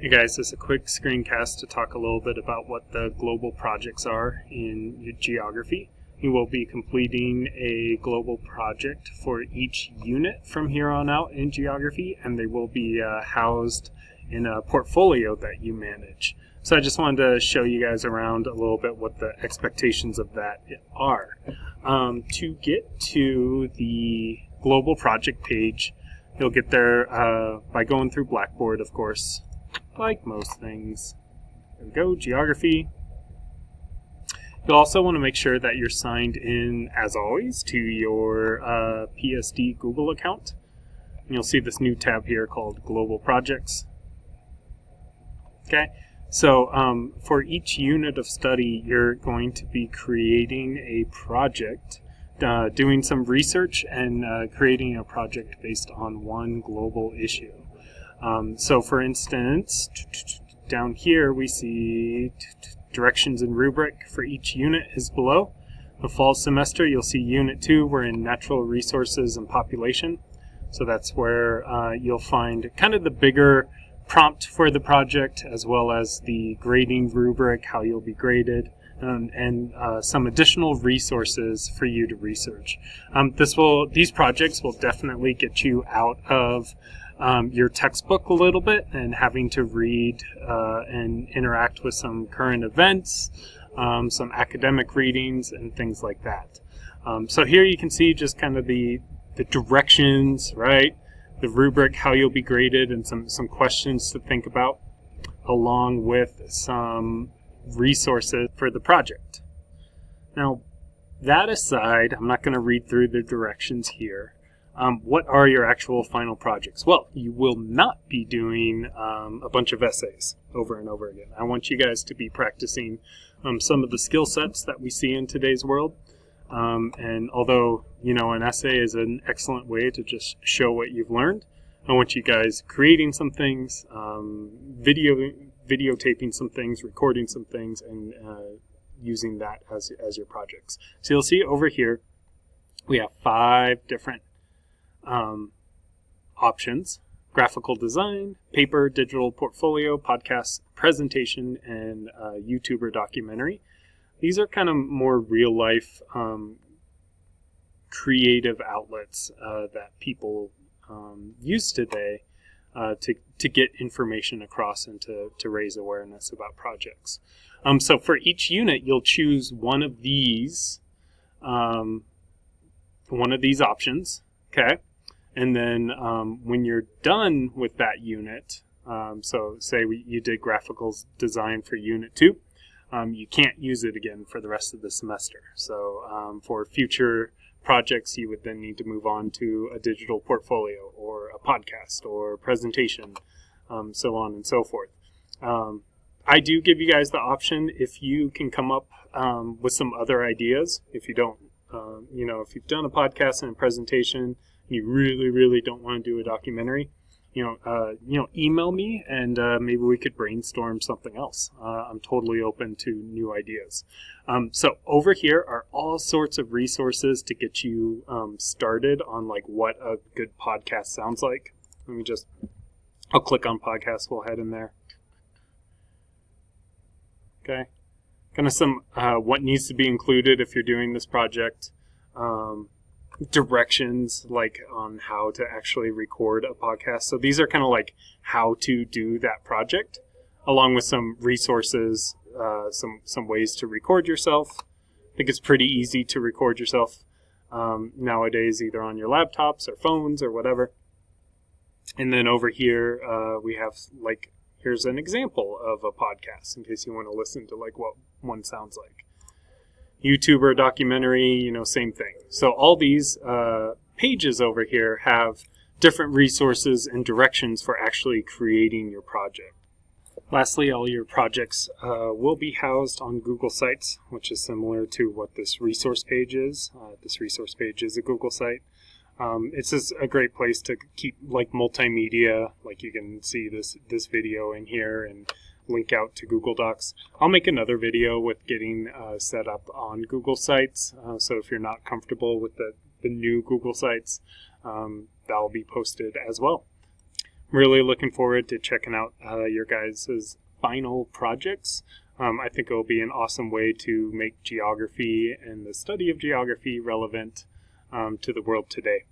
Hey guys, this is a quick screencast to talk a little bit about what the global projects are in geography. You will be completing a global project for each unit from here on out in geography, and they will be housed in a portfolio that you manage. So I just wanted to show you guys around a little bit what the expectations of that are. To get to the global project page, you'll get there by going through Blackboard, of course. Like most things. There we go, geography. You'll also want to make sure that you're signed in, as always, to your PSD Google account. And you'll see this new tab here called Global Projects. Okay, so for each unit of study, you're going to be creating a project, doing some research, and creating a project based on one global issue. So for instance, down here we see directions and rubric for each unit is below. The fall semester, you'll see Unit 2, we're in Natural Resources and Population. So that's where you'll find kind of the bigger prompt for the project, as well as the grading rubric, how you'll be graded, and some additional resources for you to research. These projects will definitely get you out of your textbook a little bit and having to read and interact with some current events, some academic readings, and things like that. So here you can see just kind of the directions, right? The rubric, how you'll be graded, and some questions to think about, along with some resources for the project. Now, that aside, I'm not going to read through the directions here. What are your actual final projects? Well, you will not be doing a bunch of essays over and over again. I want you guys to be practicing some of the skill sets that we see in today's world. And although, an essay is an excellent way to just show what you've learned, I want you guys creating some things, videotaping some things, recording some things, and using that as your projects. So you'll see over here, we have 5 different options: graphical design, paper, digital portfolio, podcast, presentation, and YouTube or documentary. These are kind of more real life creative outlets that people use today to get information across and to raise awareness about projects. So for each unit, you'll choose one of these options. Okay. And then when you're done with that unit, so say you did graphical design for Unit 2, you can't use it again for the rest of the semester. So for future projects, you would then need to move on to a digital portfolio or a podcast or presentation, so on and so forth. I do give you guys the option if you can come up with some other ideas. If you don't, if you've done a podcast and a presentation, you really don't want to do a documentary, email me and maybe we could brainstorm something else. I'm totally open to new ideas. So over here are all sorts of resources to get you started on like what a good podcast sounds like. I'll click on podcast, we'll head in there. Okay. Kind of some what needs to be included if you're doing this project. Directions like on how to actually record a podcast. So these are kind of like how to do that project, along with some resources, some ways to record yourself. I think it's pretty easy to record yourself nowadays, either on your laptops or phones or whatever. And then over here we have here's an example of a podcast in case you want to listen to like what one sounds like. YouTuber, documentary, same thing. So all these pages over here have different resources and directions for actually creating your project. Lastly, all your projects will be housed on Google Sites, which is similar to what this resource page is. This resource page is a Google site. It's just a great place to keep like multimedia, like you can see this video in here and link out to Google Docs. I'll make another video with getting set up on Google Sites. So if you're not comfortable with the new Google Sites, that'll be posted as well. really looking forward to checking out your guys' final projects. I think it will be an awesome way to make geography and the study of geography relevant to the world today.